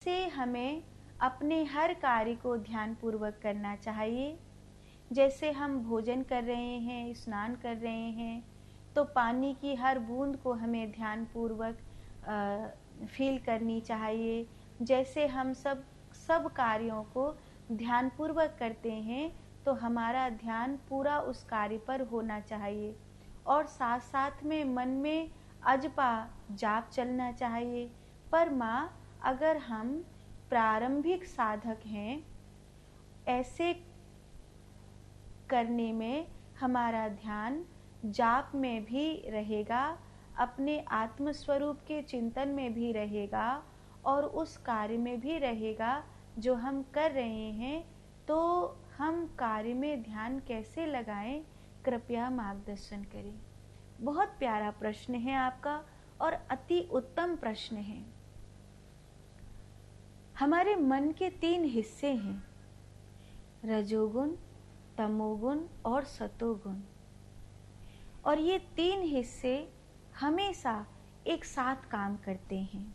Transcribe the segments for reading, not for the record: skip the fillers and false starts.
से हमें अपने हर कार्य को ध्यानपूर्वक करना चाहिए। जैसे हम भोजन कर रहे हैं, स्नान कर रहे हैं, तो पानी की हर बूंद को हमें ध्यानपूर्वक फील करनी चाहिए। जैसे हम सब कार्यों को ध्यानपूर्वक करते हैं, तो हमारा ध्यान पूरा उस कार्य पर होना चाहिए। और साथ साथ में मन में अजपा जाप चलना चाहिए। पर माँ, अगर हम प्रारंभिक साधक हैं, ऐसे करने में हमारा ध्यान जाप में भी रहेगा, अपने आत्मस्वरूप के चिंतन में भी रहेगा और उस कार्य में भी रहेगा जो हम कर रहे हैं। तो हम कार्य में ध्यान कैसे लगाएं, कृपया मार्गदर्शन करें। बहुत प्यारा प्रश्न है आपका और अति उत्तम प्रश्न है। हमारे मन के 3 हिस्से हैं, रजोगुण, तमोगुण और सतोगुण। और ये 3 हिस्से हमेशा एक साथ काम करते हैं।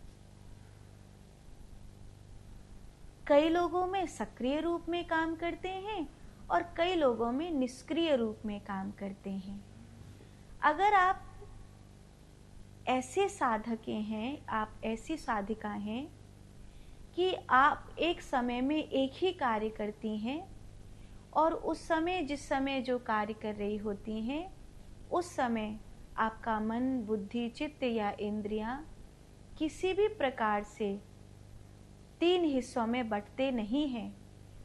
कई लोगों में सक्रिय रूप में काम करते हैं और कई लोगों में निष्क्रिय रूप में काम करते हैं। अगर आप ऐसे साधक हैं, आप ऐसी साधिका हैं कि आप एक समय में एक ही कार्य करती हैं और उस समय जिस समय जो कार्य कर रही होती हैं, उस समय आपका मन, बुद्धि, चित्त या इंद्रियां किसी भी प्रकार से 3 हिस्सों में बंटते नहीं हैं।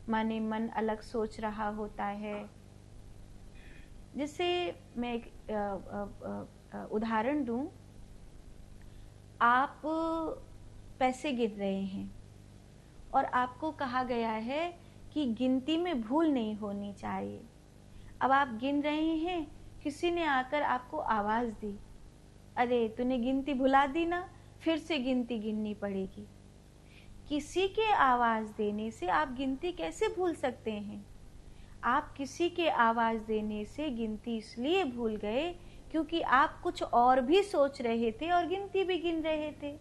माने मन अलग सोच रहा होता है। जैसे मैं एक उदाहरण दूं, आप पैसे गिन रहे हैं और आपको कहा गया है कि गिनती में भूल नहीं होनी चाहिए। अब आप गिन रहे हैं, किसी ने आकर आपको आवाज दी, अरे तूने गिनती भुला दी ना, फिर से गिनती गिननी पड़ेगी। किसी के आवाज देने से आप गिनती कैसे भूल सकते हैं? आप किसी के आवाज देने से गिनती इसलिए भूल गए क्योंकि आप कुछ और भी सोच रहे थे और गिनती भी गिन रहे थे।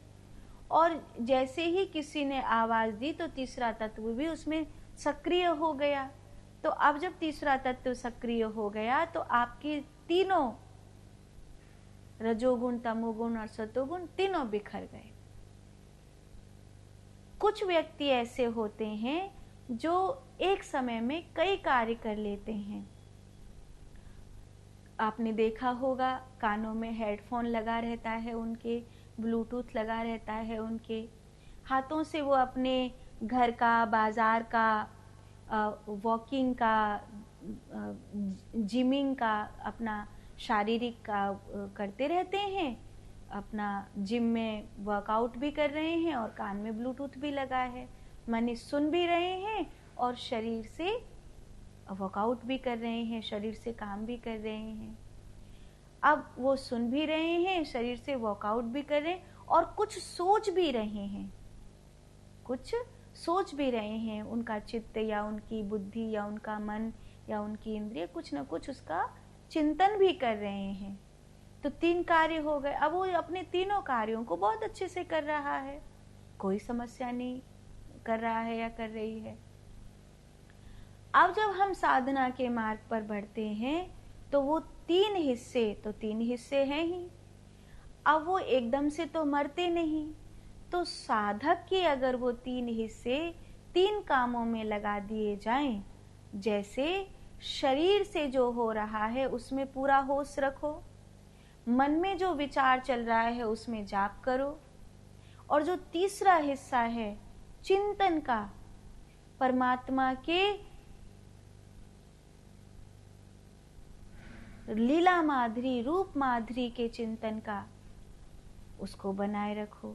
और जैसे ही किसी ने आवाज दी तो तीसरा तत्व भी उसमें सक्रिय हो गया। तो अब जब तीसरा तत्व सक्रिय हो गया तो आपके तीनों रजोगुण, तमोगुण और सतोगुण तीनों बिखर गए। कुछ व्यक्ति ऐसे होते हैं जो एक समय में कई कार्य कर लेते हैं। आपने देखा होगा, कानों में हेडफोन लगा रहता है उनके, ब्लूटूथ लगा रहता है उनके, हाथों से वो अपने घर का, बाजार का, वॉकिंग का, जिमिंग का, अपना शारीरिक का करते रहते हैं। अपना जिम में वर्कआउट भी कर रहे हैं और कान में ब्लूटूथ भी लगा है। माने सुन भी रहे हैं और शरीर से वर्कआउट भी कर रहे हैं, शरीर से काम भी कर रहे हैं। अब वो सुन भी रहे हैं, शरीर से वर्कआउट भी कर रहे हैं और कुछ सोच भी रहे हैं, कुछ सोच भी रहे हैं। उनका चित्त या उनकी बुद्धि या उनका मन या उनकी इंद्रिय कुछ न कुछ उसका चिंतन भी कर रहे हैं। तो 3 कार्य हो गए। अब वो अपने तीनों कार्यों को बहुत अच्छे से कर रहा है, कोई समस्या नहीं कर रहा है या कर रही है। अब जब हम साधना के मार्ग पर बढ़ते हैं तो वो 3 हिस्से हैं ही। अब वो एकदम से तो मरते नहीं। तो साधक के अगर वो 3 हिस्से 3 कामों में लगा दिए जाएं, जैसे शरीर से जो हो रहा है उसमें पूरा होश रखो, मन में जो विचार चल रहा है उसमें जाप करो, और जो तीसरा हिस्सा है चिंतन का, परमात्मा के लीला माधुरी, रूप माधुरी के चिंतन का, उसको बनाए रखो।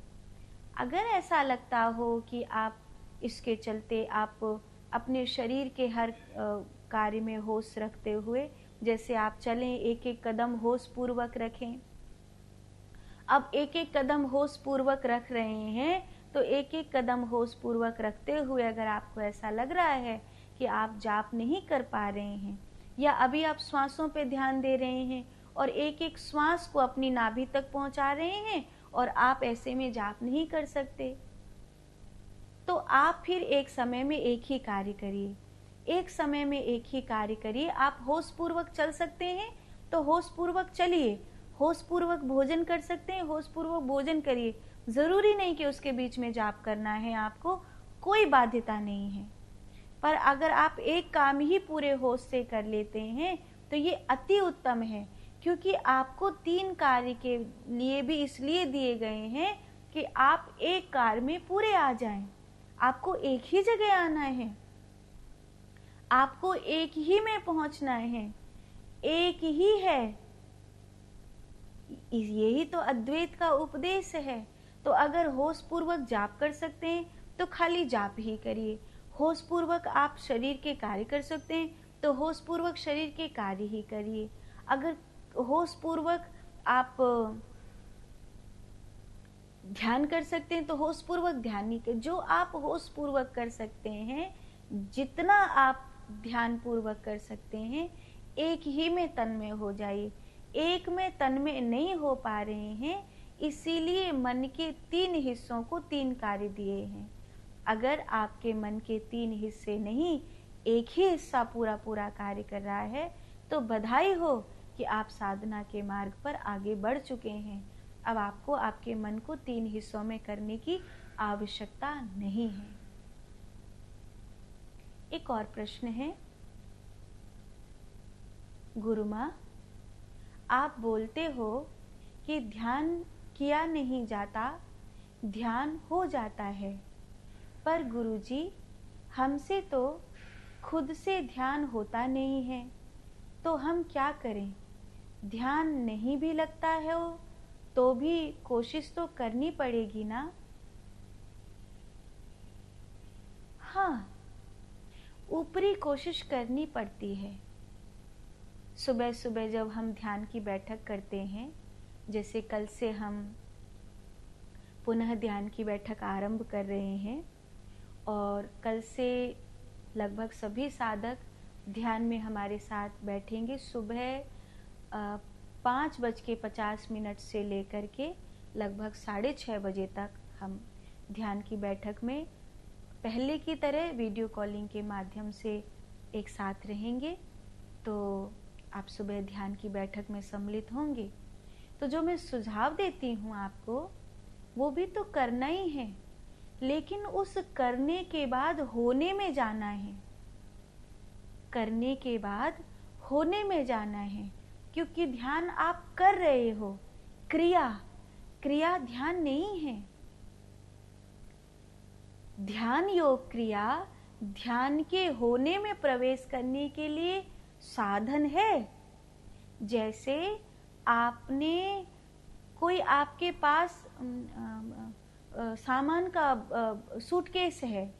अगर ऐसा लगता हो कि आप इसके चलते आप अपने शरीर के हर कार्य में होश रखते हुए, जैसे आप चलें, एक एक कदम होश पूर्वक रखें। अब एक एक कदम होश पूर्वक रख रहे हैं तो एक एक कदम होश पूर्वक रखते हुए अगर आपको ऐसा लग रहा है कि आप जाप नहीं कर पा रहे हैं या अभी आप श्वासों पे ध्यान दे रहे हैं और एक एक श्वास को अपनी नाभि तक पहुंचा रहे हैं और आप ऐसे में जाप नहीं कर सकते, आप फिर एक समय में एक ही कार्य करिए, एक समय में एक ही कार्य करिए। आप होश पूर्वक चल सकते हैं तो होश पूर्वक चलिए, होश पूर्वक भोजन कर सकते हैं, होश पूर्वक भोजन करिए। जरूरी नहीं कि उसके बीच में जाप करना है, आपको कोई बाध्यता नहीं है। पर अगर आप एक काम ही पूरे होश से कर लेते हैं तो ये अति उत्तम है, क्योंकि आपको 3 कार्य के लिए भी इसलिए दिए गए हैं कि आप एक कार्य में पूरे आ जाएं। आपको एक ही जगह आना है, आपको एक ही में पहुंचना है, एक ही है। यही तो अद्वैत का उपदेश है। तो अगर होश पूर्वक जाप कर सकते हैं तो खाली जाप ही करिए, होश पूर्वक आप शरीर के कार्य कर सकते हैं तो होश पूर्वक शरीर के कार्य ही करिए। अगर होश पूर्वक आप ध्यान कर सकते हैं तो होश पूर्वक ध्यान ही कर। जो आप होश पूर्वक कर सकते हैं, जितना आप ध्यान पूर्वक कर सकते हैं, एक ही में तन्मय हो जाइए। एक में तन्मय नहीं हो पा रहे हैं, इसीलिए मन के 3 हिस्सों को 3 कार्य दिए हैं। अगर आपके मन के 3 हिस्से नहीं, एक ही हिस्सा पूरा पूरा कार्य कर रहा है तो बधाई हो कि आप साधना के मार्ग पर आगे बढ़ चुके हैं। अब आपको आपके मन को 3 हिस्सों में करने की आवश्यकता नहीं है। एक और प्रश्न है, गुरु माँ, आप बोलते हो कि ध्यान किया नहीं जाता, ध्यान हो जाता है, पर गुरुजी हमसे तो खुद से ध्यान होता नहीं है, तो हम क्या करें? ध्यान नहीं भी लगता है तो भी कोशिश तो करनी पड़ेगी ना? हाँ, ऊपरी कोशिश करनी पड़ती है। सुबह सुबह जब हम ध्यान की बैठक करते हैं, जैसे कल से हम पुनः ध्यान की बैठक आरंभ कर रहे हैं और कल से लगभग सभी साधक ध्यान में हमारे साथ बैठेंगे। सुबह 5:50 से लेकर के लगभग 6:30 बजे तक हम ध्यान की बैठक में पहले की तरह वीडियो कॉलिंग के माध्यम से एक साथ रहेंगे। तो आप सुबह ध्यान की बैठक में सम्मिलित होंगे। तो जो मैं सुझाव देती हूँ आपको, वो भी तो करना ही है, लेकिन उस करने के बाद होने में जाना है। करने के बाद होने में जाना है, क्योंकि ध्यान आप कर रहे हो, क्रिया ध्यान नहीं है। ध्यान योग क्रिया ध्यान के होने में प्रवेश करने के लिए साधन है। जैसे आपने कोई आपके पास सामान का सूटकेस है,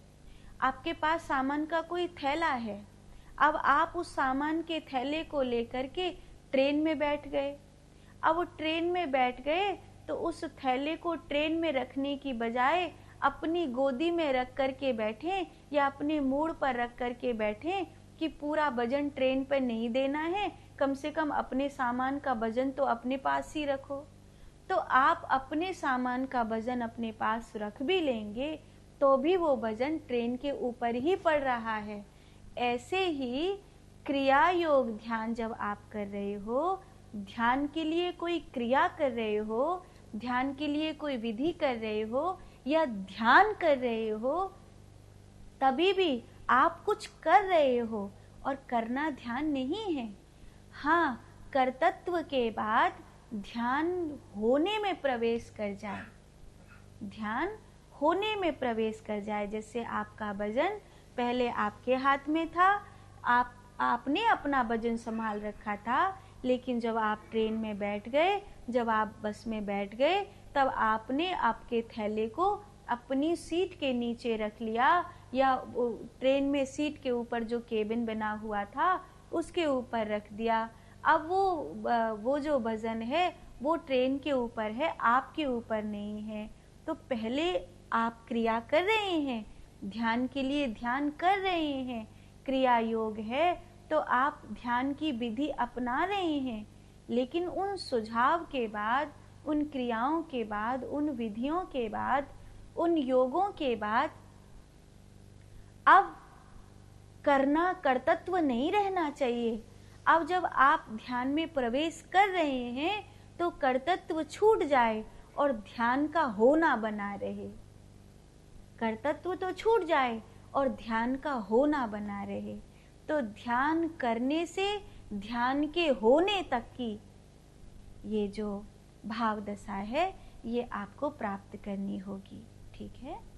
आपके पास सामान का कोई थैला है। अब आप उस सामान के थैले को लेकर के ट्रेन में बैठ गए। अब वो ट्रेन में बैठ गए तो उस थैले को ट्रेन में रखने की बजाय अपनी गोदी में रख कर के बैठे या अपने मूड पर रख कर के बैठे कि पूरा वजन ट्रेन पर नहीं देना है, कम से कम अपने सामान का वजन तो अपने पास ही रखो। तो आप अपने सामान का वजन अपने पास रख भी लेंगे तो भी वो वजन ट्रेन के ऊपर ही पड़ रहा है। ऐसे ही क्रिया योग ध्यान जब आप कर रहे हो, ध्यान के लिए कोई क्रिया कर रहे हो, ध्यान के लिए कोई विधि कर रहे हो या ध्यान कर रहे हो, तभी भी आप कुछ कर रहे हो और करना ध्यान नहीं है। हाँ, कर्तृत्व के बाद ध्यान होने में प्रवेश कर जाए, ध्यान होने में प्रवेश कर जाए। जैसे आपका वजन पहले आपके हाथ में था, आपने अपना वजन संभाल रखा था, लेकिन जब आप ट्रेन में बैठ गए, जब आप बस में बैठ गए, तब आपने आपके थैले को अपनी सीट के नीचे रख लिया या ट्रेन में सीट के ऊपर जो केबिन बना हुआ था उसके ऊपर रख दिया। अब वो जो वजन है वो ट्रेन के ऊपर है, आपके ऊपर नहीं है। तो पहले आप क्रिया कर रहे हैं, ध्यान के लिए ध्यान कर रहे हैं, क्रिया योग है, तो आप ध्यान की विधि अपना रहे हैं। लेकिन उन सुझाव के बाद, उन क्रियाओं के बाद, उन विधियों के बाद, उन योगों के बाद अब करना कर्तव्य नहीं रहना चाहिए। अब जब आप ध्यान में प्रवेश कर रहे हैं तो कर्तव्य छूट जाए और ध्यान का होना बना रहे। कर्तव्य तो छूट जाए और ध्यान का होना बना रहे। तो ध्यान करने से ध्यान के होने तक की ये जो भाव दशा है ये आपको प्राप्त करनी होगी। ठीक है।